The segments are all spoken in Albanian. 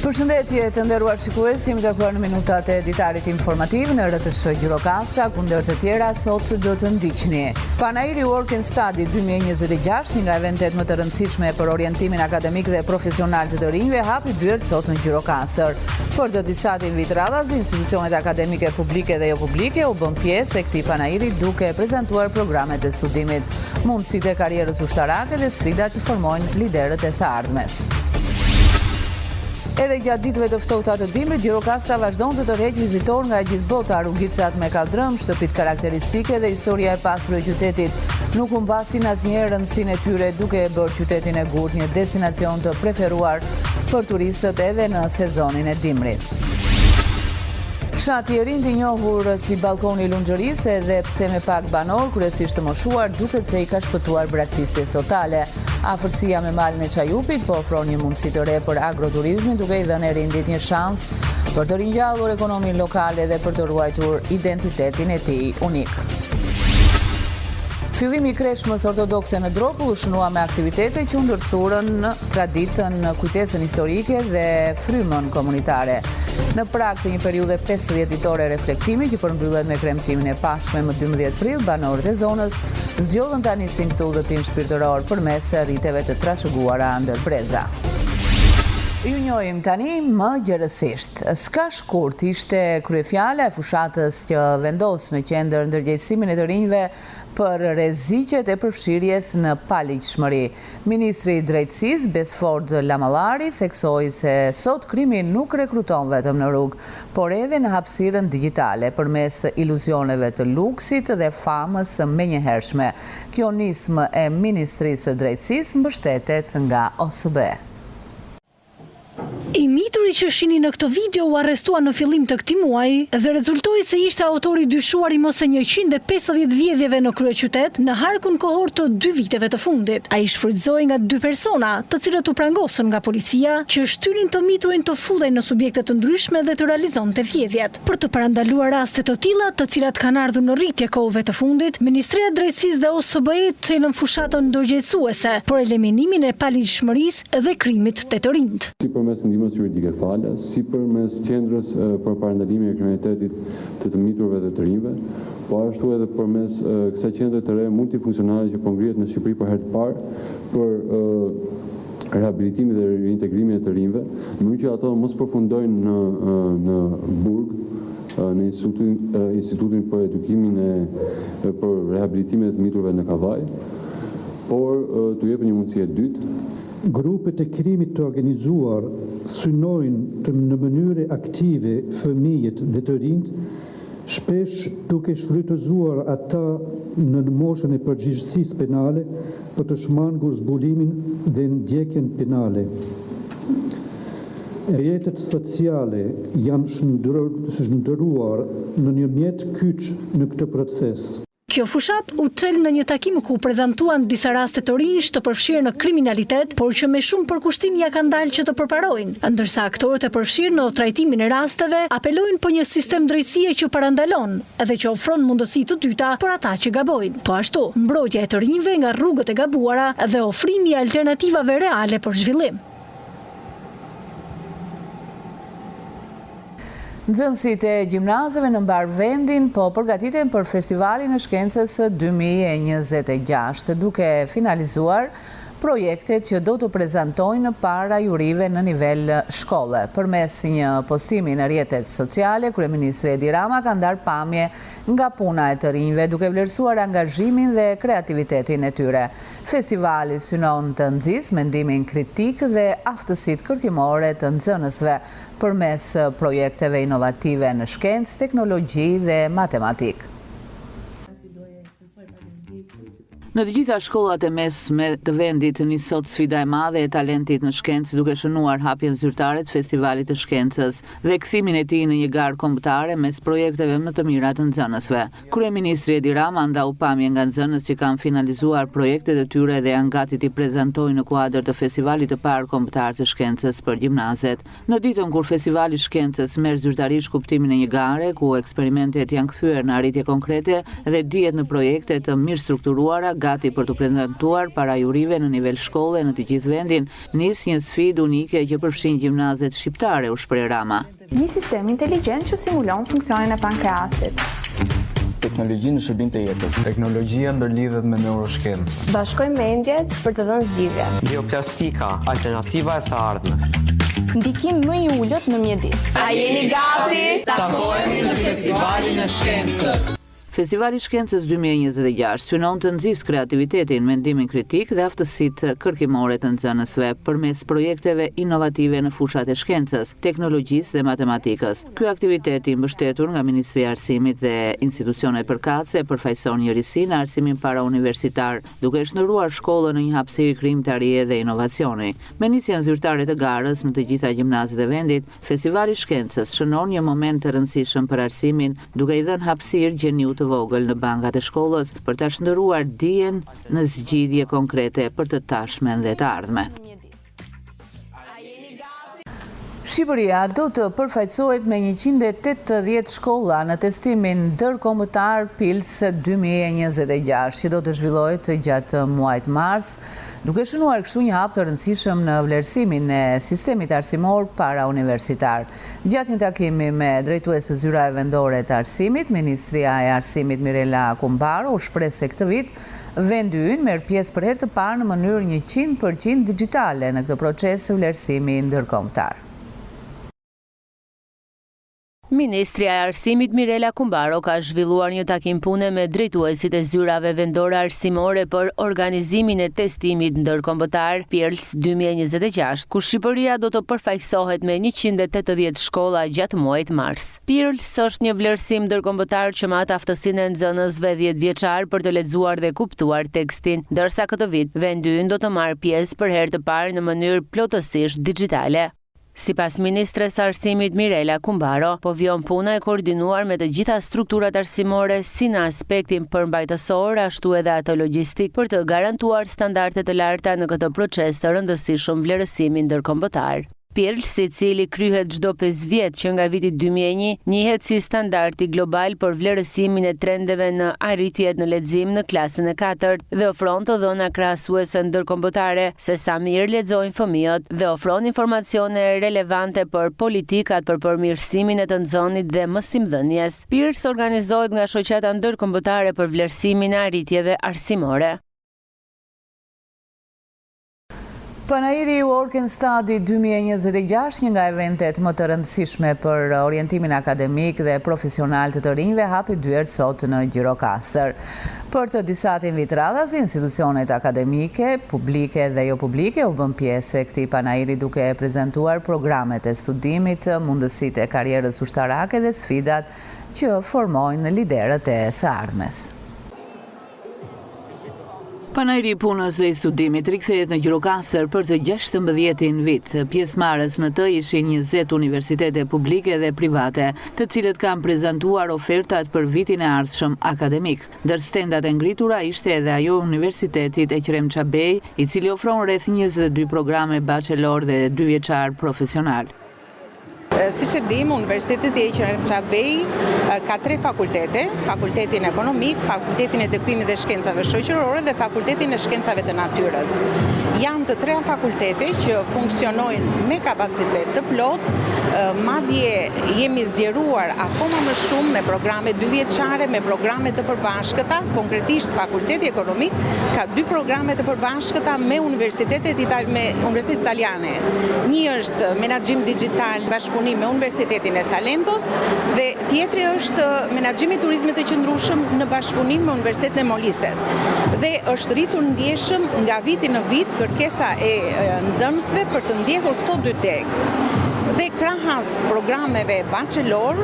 Përshëndetje të nderuar shikues, jemi të kërë në minutat e editarit informativ në RTS Gjirokastra, kundër të tjera sot do të ndiqni. Panairi Work and Study 2026, një nga eventet më të rëndësishme për orientimin akademik dhe profesional të rinjve, hapi dyert sot në Gjirokastër. Për të disa të invit radhas, institucionet akademike publike dhe jo publike u bën pjesë e këtij panairi duke prezantuar programet e studimit, mundësitë e karrierës ushtarake dhe sfidat që formojnë liderët e së ardhmes. Edhe gjatë ditëve të ftohta të dimrit, Gjirokastra vazhdon të tërheq vizitor nga gjithë bota. Rrugicat me kaldrëm, shtëpit karakteristike dhe historia e pasur e qytetit nuk humbasin asnjëherë rëndësinë e tyre, duke e bërë qytetin e Gurt një destinacion të preferuar për turistët edhe në sezonin e dimrit. Fshati i rinj i njohur si Ballkoni i Lunxhërisë, edhe pse me pak banor, kryesisht të moshuar, duket se i ka shpëtuar braktisjes totale. Afërsia me malin e Çajupit po ofron një mundësi të re për agroturizmin, duke i dhënë rindit një shans për të ringjallur ekonominë lokale dhe për të ruajtur identitetin e tij unik. Fillimi i kreshmës ortodokse në Dropull u shënua me aktivitete që u ndërthurën traditën, kujtesën historike dhe frymën komunitare. Në prag të një periudhe 50 ditore reflektimi që përmbyllet me kremtimin e pashme më 12 prill, banorët e zonës zgjodhen tani sin këtë udhëtim shpirtëror përmes rriteve të trashëguara ndërpreza. Ju njohim tani më gjerësisht. Ska shkurt ishte kryefjala e fushatës që vendos në qendër ndërgjegjësimin e të rinjve për rreziqet e përfshirjes në paligjshmëri. Ministri i Drejtësisë Besford Lamallari theksoi se sot krimi nuk rekruton vetëm në rrugë, por edhe në hapësirën digjitale përmes iluzioneve të luksit dhe famës menjëhershme. Kjo nismë e Ministrisë së Drejtësisë mbështetet nga OSB. I mituri që shihni në këtë video u arrestua në fillim të këtij muaji dhe rezultoi se ishte autori dyshuar i më së 150 vjedhjeve në kryeqytet në harkun kohor të 2 viteve të fundit. Ai shfrytëzoi nga 2 persona, të cilët u prangosën nga policia, që shtynin të miturin të futej në subjekte të ndryshme dhe të realizonte vjedhjet. Për të parandaluar raste të tilla, të cilat kanë ardhur në rritje kohëve të fundit, Ministria e Drejtësisë dhe OSB-i çelën fushatën ndërgjegjësuese për eliminimin e paligjshmërisë dhe krimit të të rinjt. Juridike falas, si përmes qendrës për parandalimin e kriminalitetit të miturve dhe të rinjve, po ashtu edhe përmes kësaj qendre të re multifunksionale që po ngrihet në Shqipëri për herë të parë për rehabilitimin dhe reintegrimin e të rinjve, në mënyrë që ato mos përfundojnë në burg, në institutin për edukimin për rehabilitimin e të miturve në Kavaj, por t'u jepë një mundësi e dytë. Grupet e krimit të organizuar synojnë në mënyrë aktive fëmijët dhe të rinjt, shpesh duke shfrytëzuar ata në moshën e përgjegjësisë penale për të shmangur zbulimin dhe ndjekjen penale. Rrjetet sociale janë shndërruar në një mjet kyç në këtë proces. Kjo fushat u çel në një takim ku prezantuan disa raste të rinj të përfshirë në kriminalitet, por që me shumë përkushtim ja kanë dalë që të përparojnë, ndërsa aktorët e përfshirë në trajtimin e rasteve apelojnë për një sistem drejtësie që parandalon dhe që ofron mundësi të dyta për ata që gabojnë. Po ashtu, mbrojtja e të rinjve nga rrugët e gabuara dhe ofrimi i alternativave reale për zhvillim. Nxënësit e gjimnazeve në mbar vendin po përgatiten për Festivalin e Shkencës 2026, duke finalizuar projektet që do të prezantojnë para jurive në nivel shkolle. Përmes një postimi në rrjetet sociale, Kryeministri Edi Rama ka ndarë pamje nga puna e të rinjve, duke vlerësuar angazhimin dhe kreativitetin e tyre. Festivali synon të nxjisë mendimin kritik dhe aftësitë kërkimore të nxënësve përmes projekteve inovative në shkencë, teknologji dhe matematikë. Në të gjitha shkollat e mesme të vendit nis sot sfida e madhe e talentit në shkencë, duke shënuar hapjen zyrtare të Festivalit të Shkencës dhe kthimin e tij në një garë kombëtare mes projekteve më të mira të nxënësve. Kryeministri Edi Rama ndau pamje nga nxënës që kanë finalizuar projektet e tyre dhe janë gati t'i prezantojnë në kuadër të Festivalit të parë kombëtar të shkencës për gjimnazet. Në ditën kur Festivali i Shkencës merr zyrtarisht kuptimin e një gare ku eksperimentet janë kthyer në arritje konkrete dhe dihet në projekte të mirë strukturuara, gati për të prezantuar para jurive në nivel shkolle në të gjithë vendin, nis një sfidë unike që përfshin gjimnazet shqiptare, u shpreh Rama. Një sistem inteligjent që simulon funksionin e pankreasit. Teknologji në shërbim të jetës. Teknologjia ndërlidhet me neuroshkencë. Bashkoj mendjet për të dhënë zgjidhje. Bioplastika, alternativa e së ardhmes. Ndikim më i ulët në mjedis. A jeni gati? Takohemi në Festivalin e Shkencës. Festivali Shkencës 2026 synon të nxjisë kreativitetin, mendimin kritik dhe aftësitë kërkimore të nxënësve përmes projekteve inovative në fushat e shkencës, teknologjisë dhe matematikës. Ky aktivitet i mbështetur nga Ministria e Arsimit dhe institucionet përkatëse përfaqëson njërisin në arsimin parauniversitar, duke shndërruar shkollën në një hapësirë krijimtarie dhe inovacioni. Me nisjen zyrtare të garës në të gjitha gjimnazet e vendit, Festivali Shkencës shënon një moment të rëndësishëm për arsimin, duke i dhënë hapësirë gjeniu të vogël në bankat e shkollës për ta shndërruar dijen në zgjidhje konkrete për të tashmen dhe të ardhmen. Shqipëria do të përfaqësohet me 180 shkolla në testimin ndërkombëtar PILS 2026, që do të zhvillohet gjatë muajit mars, duke shënuar kështu një hap të rëndësishëm në vlerësimin e sistemit arsimor parauniversitar. Gjatë një takimi me drejtues të zyrave vendore të arsimit, Ministria e Arsimit Mirela Kumbaro u shpreh se këtë vit vendi ynë merr pjesë për herë të parë në mënyrë 100% digjitale në këtë proces vlerësimi ndërkombëtar. Ministria e Arsimit Mirela Kumbaro ka zhvilluar një takim pune me drejtuesit e zyrave vendore arsimore për organizimin e testimit ndërkombëtar PILS 2026, ku Shqipëria do të përfaqësohet me 180 shkolla gjatë muajit mars. PILS është një vlerësim ndërkombëtar që mat aftësinë e nxënësve 10 vjeçar për të lexuar dhe kuptuar tekstin, ndërsa këtë vit vendi ynë do të marrë pjesë për herë të parë në mënyrë plotësisht digjitale. Sipas ministres arsimit Mirela Kumbaro, po vjen puna e koordinuar me të gjitha strukturat arsimore si në aspektin përmbajtësor ashtu edhe atë logjistik për të garantuar standarde të larta në këtë proces të rëndësishëm vlerësimi ndërkombëtar. PILS, i cili kryhet çdo 5 vjet që nga viti 2001, njihet si standardi global për vlerësimin e trendeve në arritjet në lexim në klasën e 4 dhe ofron të dhëna krahasuese ndërkombëtare se sa mirë lexojnë fëmijët dhe ofron informacione relevante për politikat për përmirësimin e të nxënit dhe mësimdhënies. PILS organizohet nga shoqata ndërkombëtare për vlerësimin e arritjeve arsimore. Panajiri Work and Study 2026, një nga eventet më të rëndësishme për orientimin akademik dhe profesional të rinjve, hapi dyert sot në Gjirokastër. Për të disa të invitradhas, institucionet akademike, publike dhe jo publike u bën pjesë e këtij panajiri duke prezantuar programet e studimit, mundësitë e karrierës ushtarake dhe sfidat që formojnë liderët e së ardhmes. Panajiri i punës dhe i studimit rikthehet në Gjirokastër për të 16 vit. Pjesëmarrës në të ishin 20 universitete publike dhe private, të cilët kanë prezantuar ofertat për vitin e ardhshëm akademik. Ndër stendat e ngritura ishte edhe ajo Universitetit Ekrem Çabej, i cili ofron rreth 22 programe bachelor dhe 2 vjeçar profesional. Siç e dim, Universiteti Ekrem Çabej ka 3 fakultete, fakultetin ekonomik, fakultetin e edukimit dhe shkencave shoqërore dhe fakultetin e shkencave të natyrës. Janë të 3 fakultete që funksionojnë me kapacitet të plot, madje jemi zgjeruar akoma më shumë me programe 2 vjeçare, me programe të përbashkëta, konkretisht Fakulteti Ekonomik ka 2 programe të përbashkëta me universitetet italiane. Një është menaxhim digjital bashkëpunim me Universitetin e Salentos dhe tjetri është menaxhimi i turizmit të qëndrueshëm në bashkëpunim me Universitetin e Molises. Dhe është rritur ndjeshëm nga viti në vit kërkesa e nxënësve për të ndjekur këto 2 degë. Dhe krahas programeve bachelor,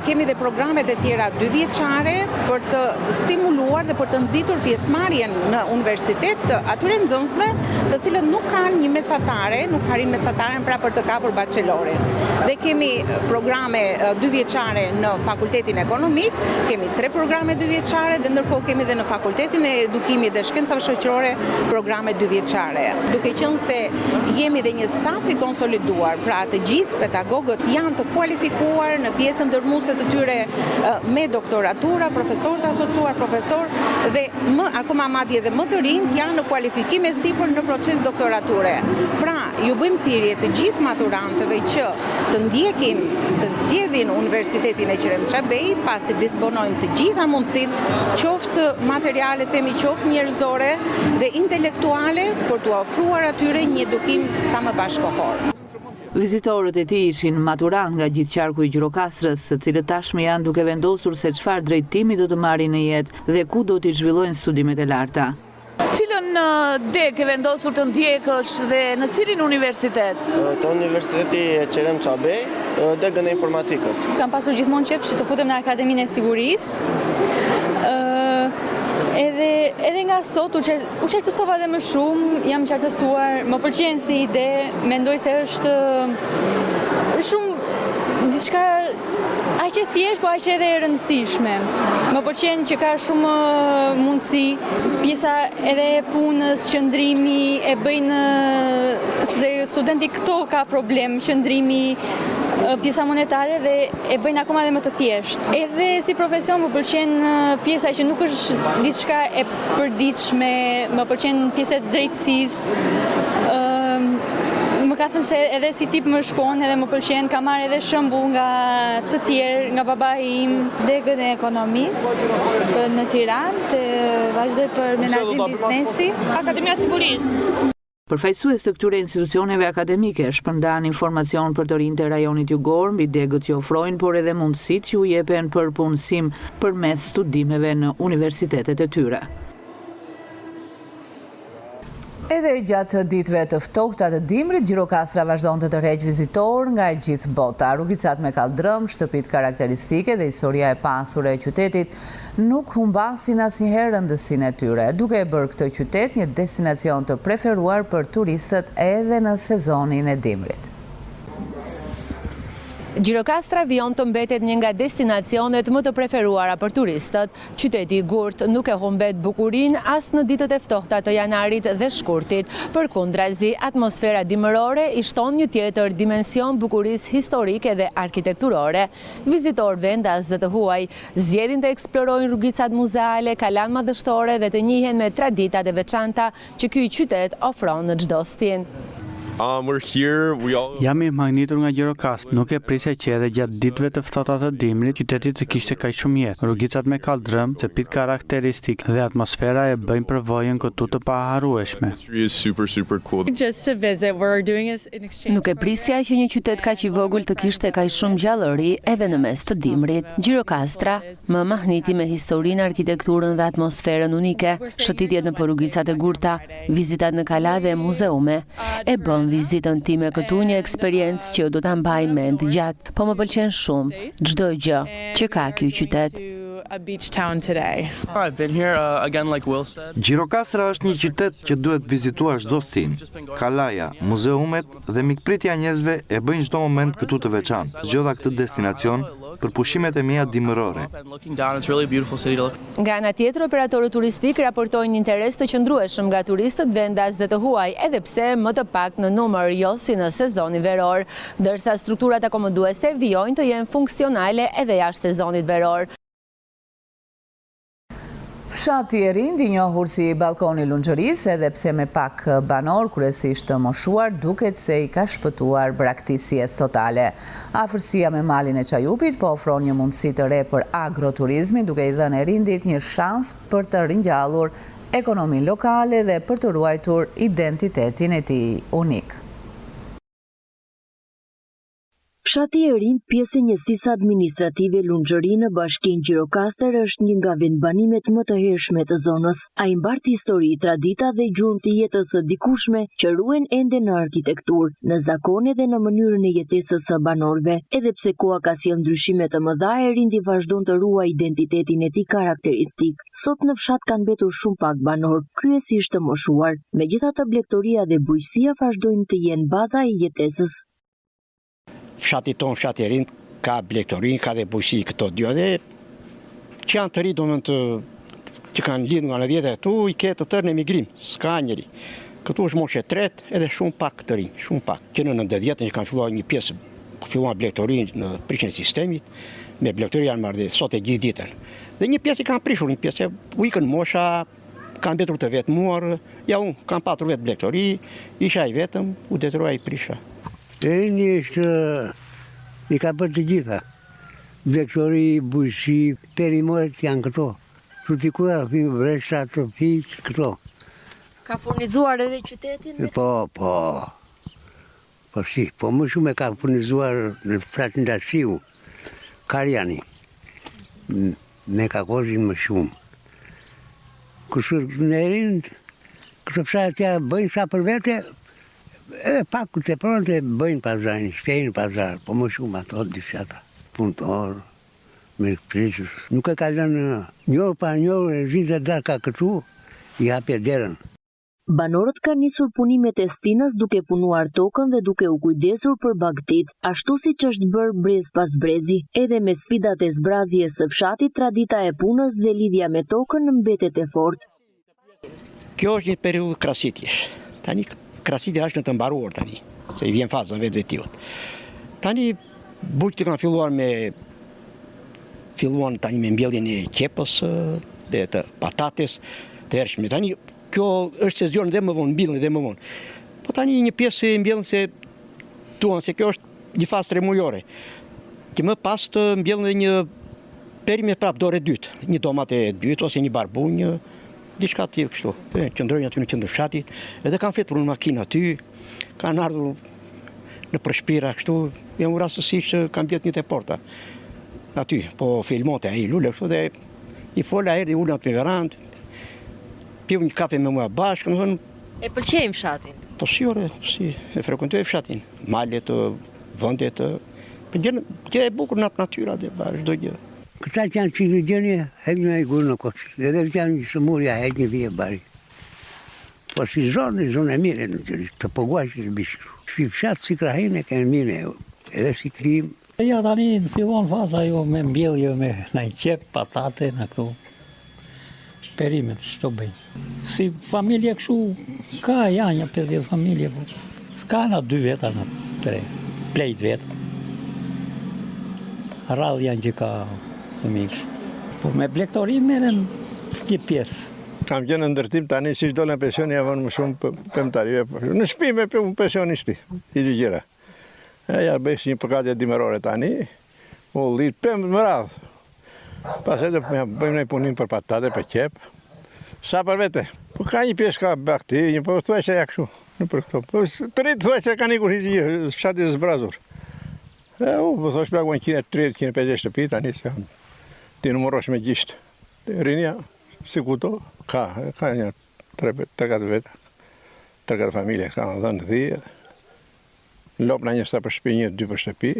kemi dhe programet e tjera 2 vjeçare për të stimuluar dhe për të nxitur pjesëmarrjen në universitet të atyre nxënësve të cilët nuk kanë një mesatare, nuk arrin mesataren pra për të kapur bachelorin. Dhe kemi programe 2 vjeçare në Fakultetin Ekonomik, kemi 3 programe 2 vjeçare dhe ndërkohë kemi dhe në Fakultetin e Edukimit dhe Shkencave Shoqërore programe 2 vjeçare. Duke qenë se jemi dhe një staf i konsoliduar, pra të gjithë gjithë pedagogët janë të kualifikuar në pjesën dërmuese të tyre me doktoratura, profesor të asociuar, profesor dhe akoma madje dhe më të rinjt janë në kualifikime sipër në proces doktorature. Pra, ju bëjmë thirrje të gjithë maturantëve që të ndjekin zgjedhjen Universitetin e Qerem Çabej, pasi disponojmë të gjitha mundësitë, qoftë materiale, themi, qoftë njerëzore dhe intelektuale, për t'u ofruar atyre një edukim sa më bashkëkohor. Vizitorët e tij ishin maturantë nga gjithë qarku i Gjirokastrës, të cilët tashmë janë duke vendosur se çfarë drejtimi do të marrin në jetë dhe ku do t'i zhvillojnë studimet e larta. Cilën deg e vendosur të ndjekësh dhe në cilin universitet? Të Universiteti e Qerem Çabej, degën e informatikës. Kam pasur gjithmonë qejf që të futem në Akademinë e Sigurisë. Edhe nga sot u qartësova dhe më shumë, jam qartësuar, më pëlqen si ide, mendoj se është shumë diçka aq e thjeshtë, po aq edhe e rëndësishme. Më pëlqen që ka shumë mundësi, pjesa edhe e punës, qëndrimi e bëjnë, sepse studenti këto ka problem, qëndrimi, pjesa monetare dhe e bëjnë akoma dhe më të thjeshtë. Edhe si profesion më pëlqen pjesa që nuk është diçka e përditshme, më pëlqen pjesa e drejtësisë. Më ka thënë se edhe si tip më shkon edhe më pëlqen, ka marrë edhe shembull nga të tjerë, nga babai im. Degën e ekonomisë në Tiranë, të vazhdoj për menaxhim biznesi. Akademia e Sigurisë. Përfaqësues të këtyre institucioneve akademike shpërndan informacion për të rinjtë e rajonit jugor mbi degët që ofrojnë, por edhe mundësitë që u jepen për punësim përmes studimeve në universitetet e tyre. Edhe gjatë ditëve të ftohta të dimrit, Gjirokastra vazhdon të tërheq vizitor nga e gjithë bota. Rrugicat me kaldrëm, shtëpit karakteristike dhe historia e pasur e qytetit nuk humbasin asnjëherë rëndësinë e tyre, duke e bërë këtë qytet një destinacion të preferuar për turistët edhe në sezonin e dimrit. Gjirokastra vijon të mbetet një nga destinacionet më të preferuara për turistët. Qyteti i gurt nuk e humbet bukurinë as në ditët e ftohta të janarit dhe shkurtit. Përkundrazi, atmosfera dimërore i shton një tjetër dimension bukurisë historike dhe arkitekturore. Vizitor vendas dhe të huaj zgjedhin të eksplorojnë rrugicat muzeale, kalan madhështore dhe të njihen me traditat e veçanta që ky qytet ofron në çdo stin. Jam i magnitur nga Gjirokastra. Nuk e prisja që edhe gjatë ditëve të ftohta të dimrit qyteti të kishte kaq shumë jetë. Rrugicat me kaldrëm, shtëpit karakteristik dhe atmosfera e bëjnë përvojën këtu të paharrueshme. Nuk e prisja që një qytet kaq i vogël të kishte kaq shumë gjallëri edhe në mes të dimrit. Gjirokastra më mahniti me historinë, arkitekturën dhe atmosferën unike, shëtitjet në rrugicat e gurta, vizitat në kala dhe muzeume, e bën vizitën time këtu një eksperiencë që do ta mbaj mend gjatë, po më pëlqen shumë çdo gjë që ka ky qytet. Gjirokastra është një qytet që duhet vizituar çdo stin. Kalaja, muzeumet dhe mikpritja e njerëzve e bëjnë çdo moment këtu të veçantë. Zgjodha këtë destinacion për pushimet e mia dimërore. Nga ana tjetër, operatorët turistik raportojnë interes të qëndrueshëm nga turistët vendas dhe të huaj, edhe pse më të pak në numër, jo si në sezonin veror, ndërsa strukturat akomoduese vijojnë të jenë funksionale edhe jashtë sezonit veror. Fshati i Rind, i njohur si balkoni Lunxhërisë, edhe pse me pak banor, kryesisht të moshuar, duket se i ka shpëtuar braktisjes totale. Afërsia me malin e Çajupit po ofron një mundësi të re për agroturizmin, duke i dhënë Rindit një shans për të ringjallur ekonominë lokale dhe për të ruajtur identitetin e tij unik. Fshati i Rind, pjesë e njësisë administrative Lunxhëri në bashkinë Gjirokastër, është një nga vendbanimet më të hershme të zonës. Ai mbart histori, tradita dhe gjurmë të jetës së dikushme që ruhen ende në arkitekturë, në zakone dhe në mënyrën e jetesës së banorëve. Edhe pse koha ka sjellë ndryshime të mëdha, Rindi vazhdon të ruajë identitetin e tij karakteristik. Sot në fshat kanë mbetur shumë pak banorë, kryesisht të moshuar. Megjithatë, blegtoria dhe bujqësia vazhdojnë të jenë baza e jetesës. Fshati tonë, fshati i Rind, ka blegtorin, ka dhe bujqësi këto dy dhe që janë të ri, që kanë lidhur nga në vjetë këtu, i ke të tërë në emigrim, s'ka njëri. Këtu është moshe tret edhe shumë pak të rinj, shumë pak. Që në 90-ën që kanë filluar një pjesë filluan blegtorinë në prishjen e sistemit, me blegtori janë marrë sot e gjithë ditën. Dhe një pjesë i kanë prishur, një pjesë u ikën mosha, kanë mbetur të vetmuar, ja unë kam patur vetë blegtori, isha i vetëm, u detyroja i prisha. Një është i ka bërë të gjitha. Blegtori, bujësi, perimorët janë këto. Frutikura, vreshta, tropik, këto. Ka furnizuar edhe qytetin? Po më shumë e ka furnizuar në fratin Dasiu, Karjani, me ka kozin më shumë. Kështu në rind, kështu fshatë tja bëjnë sa për vete, edhe pak të pronte bëjnë pazarin, shpejnë pazar, po më shumë ato dishata, punëtor, me prishës. Nuk e ka lënë njërë pa njërë, e zhitë dhe ka këtu, i hapje derën. Banorët kanë nisur punimet e stinës duke punuar tokën dhe duke u kujdesur për bagtit, ashtu si që është bërë brez pas brezi. Edhe me sfidat e zbrazjes së fshatit, tradita e punës dhe lidhja me tokën mbetet e fortë. Kjo është një periudhë krasitjesh. Tani krasitja është në të mbaruar tani, se i vjen faza vetë. Tani bujqët kanë filluan tani me mbjelljen e qepës dhe të patates të hershme. Tani kjo është sezion dhe më vonë, mbilën dhe më vonë. Po tani një pjesë e mbjellën se tuan se kjo është një fazë tremujore. Që më pas të mbjellën dhe një perime prap dore dytë, një tomate dytë ose një barbunjë, diçka të tillë kështu. Qëndrojnë aty në qendër fshati, edhe kanë fletur në makinë aty, kanë ardhur në përshpira kështu, jam rastësisht që kanë vjetë një te porta. Aty, po filmonte ai lule kështu dhe i fola erdhi ulën aty në verandë. Piu një kafe me mua bashkë, në thënë... E pëlqejmë fshatin? Po si, e frekuentoj fshatin. Malet, vëndet, gjë e bukur në natyra dhe bashkë, do gjë. Këta që janë që në gjënje, hejnë në e gurë në koqë, edhe që janë një sëmurja, hejnë një vje bari. Po si zonë e mire në gjëri, të poguaj që në bishkru. Si fshatë, si krahine, kënë mire, edhe si krim. Ja, tani në fillon faza jo me mbjellje, me në qep, patate, në këtu. Perimet, që të bëjnë. Si familje këshu, ka janë një 50 familje, s'ka në 2 veta, në 3, plejt veta. Rallë janë që ka fëmijë. Po me blektori meren një pjesë. Kam gjë në ndërtim tani, si shdo në pension, javon më shumë pëmtarive. Në shpi me pensionisti, i gjëra. Ja bëjë një përkatje dimerore tani, u litë pëmë më radhë. Pas edhe bëjmë në punim për patate, për qep. Sa për vete? Po ka një pjesë ka bakti, një po thuaj që jakë shu. Të rritë thuaj që ka një kur hiqë fshatit zbrazur. Po thosh pra guen 130-150 shtëpi, tani që ti numërosh me gjishtë. Rinja, si kuto, ka një 3-4 vete. 3-4 familje, ka në dhënë dhije. Lop në një sta për shtëpi, 1-2 për shtëpi.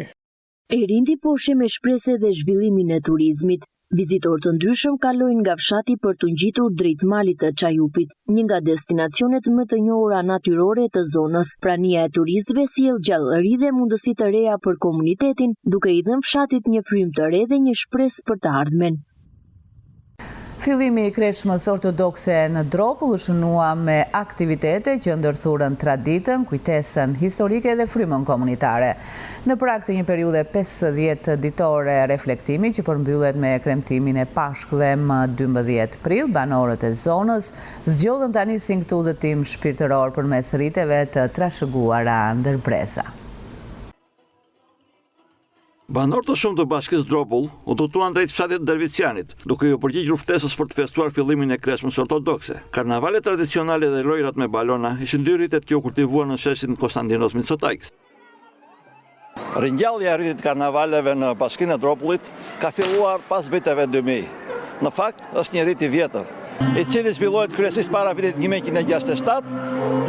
Erindi poshe me shprese dhe zhvillimin e turizmit. Vizitorë të ndryshëm kalojnë nga fshati për të ngjitur drejt malit të Çajupit, një nga destinacionet më të njohura natyrore të zonës. Prania e turistëve sjell gjallëri dhe mundësi të reja për komunitetin, duke i dhënë fshatit një frymë të re dhe një shpresë për të ardhmen. Fillimi i kreshmës ortodokse në Dropull u shënua me aktivitete që ndërthurën traditën, kujtesën historike dhe frymën komunitare. Në prag të një periudhe 50 ditore reflektimi që përmbyllet me kremtimin e pashkëve më 12 prill, banorët e zonës zgjodhen tani si këtë udhëtim shpirtëror përmes rriteve të trashëguara ndër breza. Banorët të shumë të bashkisë Dropull u udhëtuan drejt fshatit Dervicianit, duke ju përgjigjur ftesës për të festuar fillimin e kreshmës ortodokse. Karnavalet tradicionale dhe lojrat me balona ishin dy rritet që u kultivuan në sheshin Konstantinos Mitsotakis. Ringjallja e rritit karnavaleve në bashkinë e Dropullit ka filluar pas viteve 2000. Në fakt, është një rrit i vjetër, i cili zhvillohet kryesisht para vitit 1967,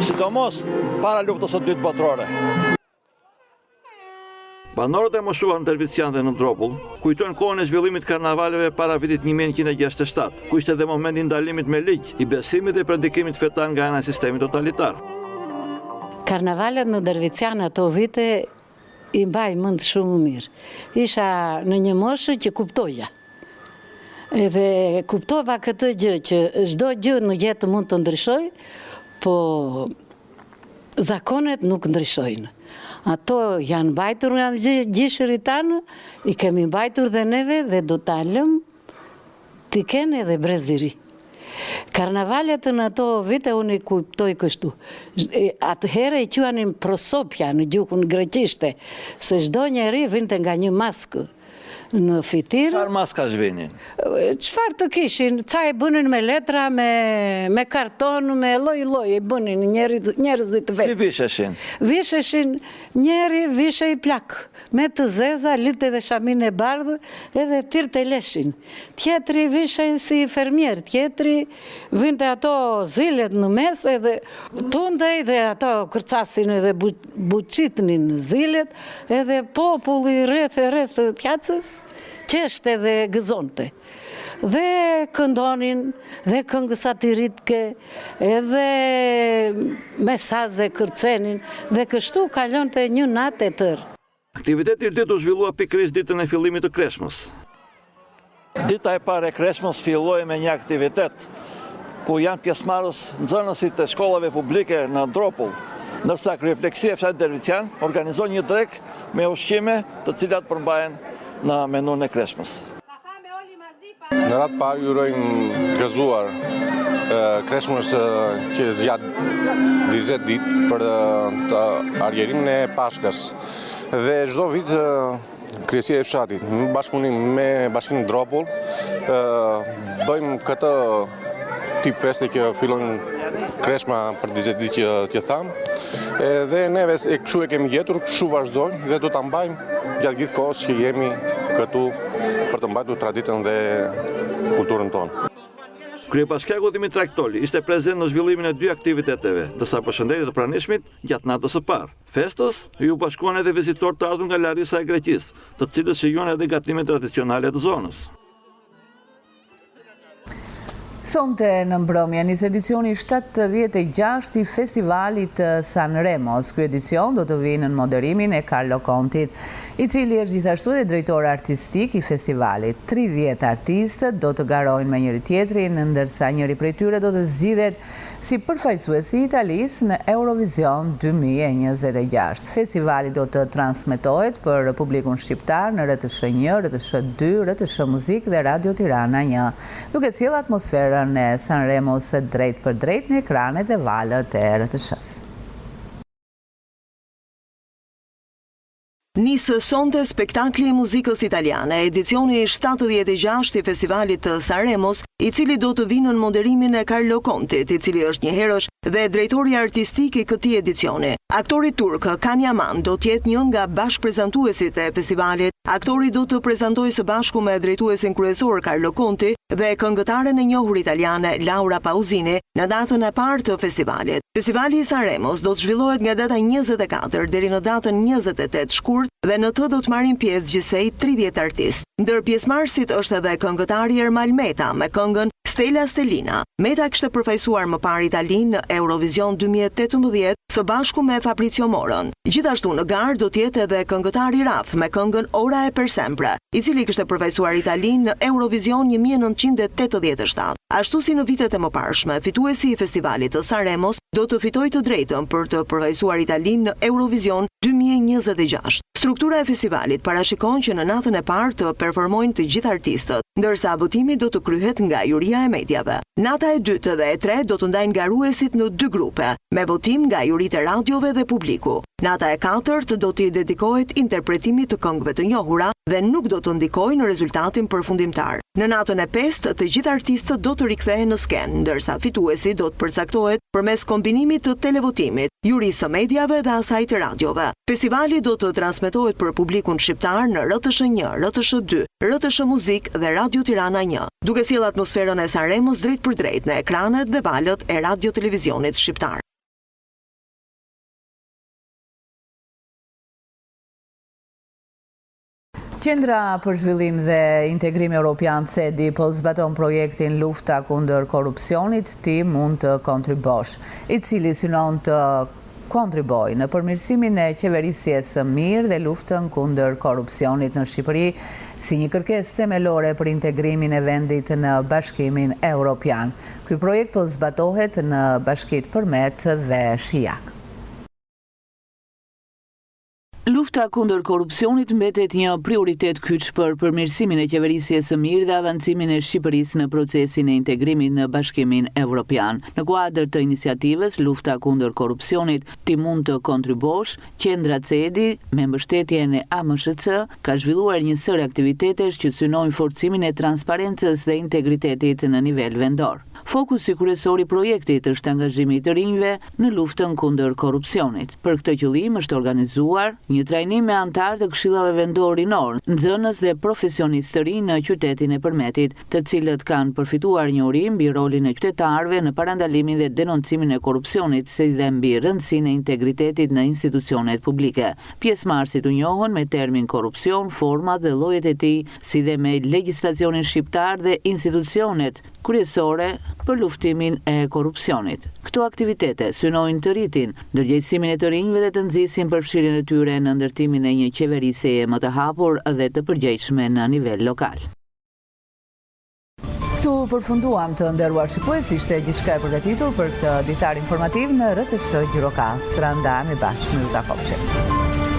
sidomos para luftës së dytë botërore. Banorët e moshuar në Dervician dhe në Dropull kujtojnë kohën e zhvillimit karnavaleve para vitit 1967, ku ishte edhe momenti i ndalimit me ligj, i besimit dhe predikimit fetar nga ana e sistemit totalitar. Karnavalet në Dervician ato vite i mbaj mend shumë mirë. Isha në një moshë që kuptoja. Edhe kuptova këtë gjë që çdo gjë në jetë mund të ndryshojë, po zakonet nuk ndryshojnë. Ato janë mbajtur nga gjishërit tanë, i kemi mbajtur dhe neve dhe do ta lëm t'i kene dhe breziri. Karnavalet në ato vite unë i kuptoj kështu. Atëhere i quanin prosopja në gjuhën greqishte, se çdo njeri vinte nga një maskë në fitir. Çfarë maskash vinin? Çfarë të kishin, ca e bënin me letra, me karton, me lloj e bënin njerëzit vetë. Si visheshin? Visheshin, njeri vishej plak, me të zeza, lite dhe shamin e bardhë, edhe tirë të leshin. Tjetri vishej si fermier, tjetri vinte ato zilet në mes, edhe tundej dhe ato kërcasin edhe buqitnin zilet, edhe populli rreth pjacës, qeshte dhe gëzonte. Dhe këndonin, dhe këngë satiritke, edhe mesaze kërcenin, dhe kështu kalonte një natë e tërë. Aktiviteti i dytë u zhvillua pikërisht ditën e fillimit të Kreshmës. Dita e parë e Kreshmës filloi me një aktivitet ku janë pjesëmarrës nxënësit e shkollave publike në Dropull, ndërsa Kryepleqësia e Fshatit Dervician organizon një drek me ushqime të cilat përmbahen në menun e Kreshmës. Në ratë parë ju urojmë gëzuar Kreshmës që zgjat 20 ditë për të argjerimin e Pashkës. Dhe çdo vit Kryesia e Fshatit, në bashkëpunim me Bashkimin Dropull, bëjmë këtë tip feste që fillon Kreshma për 20 ditë që thamë. Dhe neve kështu e kemi gjetur, kështu vazhdojmë dhe do ta mbajmë gjatë gjithë kohës që jemi këtu për të mbajtur traditën dhe kulturën tonë. Kryebashkiaku Dimitra Aktoli ishte prezent në zhvillimin e dy aktiviteteve, ndërsa përshëndetjet e pranishmit gjatë natës së parë. Festës ju bashkuan edhe vizitorë të ardhur nga Larisa e Greqisë, të cilës shijuan edhe gatimet tradicionale të zonës. Sonte në mbrëmje nis edicioni 76 i festivalit Sanremos. Ky edicion do të vinë në moderimin e Carlo Contit, i cili është gjithashtu dhe drejtor artistik i festivalit. 30 artistë do të garojnë me njëri tjetrin, ndërsa njëri prej tyre do të zgjidhet si përfaqësuesi i Italisë në Eurovision 2026. Festivali do të transmetohet për publikun shqiptar në RTS 1, RTS 2, RTS Muzik dhe Radio Tirana 1, duke sjellë atmosferën e Sanremos drejt për drejt në ekranet e valët e RTS-s. Nisë sonte spektakli i muzikës italiane, edicioni 76 i festivalit të Sanremos, i cili do të vinë në moderimin e Carlo Contit, i cili është një herësh dhe drejtori artistik i këtij edicioni. Aktori turk Kan Yaman do të jetë një nga bashkëprezantuesit e festivalit. Aktori do të prezantojë së bashku me drejtuesin kryesor Carlo Conti dhe këngëtaren e njohur italiane Laura Pausini në datën e parë të festivalit. Festivali i Sanremos do të zhvillohet nga data 24 deri në datën 28 shkurt dhe në të do të marrin pjesë gjithsej 30 artistë. Ndër pjesëmarrësit është edhe këngëtari Ermal Meta me këngën Stella Stellina. Meta kishte përfaqësuar më parë Italinë në Eurovision 2018 së bashku me Fabrizio Moron. Gjithashtu në garë do të jetë edhe këngëtari Raf me këngën Ora e per sempre, i cili kishte përfaqësuar Italinë në Eurovision 1987. Ashtu si në vitet e mëparshme, fituesi i festivalit të Sanremos do të fitojë të drejtën për të përfaqësuar Italinë në Eurovision 2026. Struktura e festivalit parashikon që në natën e parë të performojnë të gjithë artistët, ndërsa votimi do të kryhet nga juria e mediave. Nata e 2 dhe e 3 do të ndajnë garuesit në 2 grupe, me votim nga juritë e radiove dhe publiku. Nata e 4 do t'i dedikohet interpretimit të këngëve të njohura dhe nuk do të ndikojnë në rezultatin përfundimtar. Në natën e 5 të gjithë artistët do të rikthehen në skenë, ndërsa fituesi do të përcaktohet përmes kombinimit të televotimit, jurisë së mediave dhe asaj të radiove. Festivali do të transmetohet për publikun shqiptar në RTS 1, RTS 2, RTS Muzik dhe Radio Tirana 1, duke sjellë atmosferën e Sanremos drejt për drejt në ekranet dhe valët e radio televizionit shqiptar. Qendra për zhvillim dhe integrim Europian CEDI po zbaton projektin Lufta kundër korrupsionit, ti mund të kontribosh, i cili synon të kontribojë në përmirësimin e qeverisjes së mirë dhe luftën kundër korrupsionit në Shqipëri, si një kërkesë themelore për integrimin e vendit në Bashkimin Evropian. Ky projekt po zbatohet në Bashkitë Përmet dhe Shijak. Lufta kundër korrupsionit mbetet një prioritet kyç për përmirësimin e qeverisjes së mirë dhe avancimin e Shqipërisë në procesin e integrimit në Bashkimin Evropian. Në kuadër të iniciativës Lufta kundër korrupsionit, ti mund të kontribuosh, Qendra CEDI me mbështetjen e AMSHC ka zhvilluar një sër aktivitetesh që synojnë forcimin e transparencës dhe integritetit në nivel vendor. Fokusi kryesor i projektit është angazhimi i të rinjve në luftën kundër korrupsionit. Për këtë qëllim është organizuar një trajnim me anëtarë të këshillave vendor rinor, nxënës dhe profesionistë të rinj në qytetin e Përmetit, të cilët kanë përfituar një urim mbi rolin e qytetarëve në parandalimin dhe denoncimin e korrupsionit, si dhe mbi rëndësinë e integritetit në institucionet publike. Pjesëmarrësit u njohën me termin korrupsion, format dhe llojet e tij, si dhe me legjislacionin shqiptar dhe institucionet kryesore për luftimin e korrupsionit. Këto aktivitete synojnë të rritin ndërgjegjësimin e të rinjve dhe të nxisin përfshirjen e tyre në ndërtimin e një qeveriseje më të hapur dhe të përgjegjshme në nivel lokal. Këtu përfunduam, të nderuar shikues, ishte gjithçka e përgatitur për këtë ditar informativ në RTS Gjirokastër. Ndajemi bashkë me Luta Kopçe.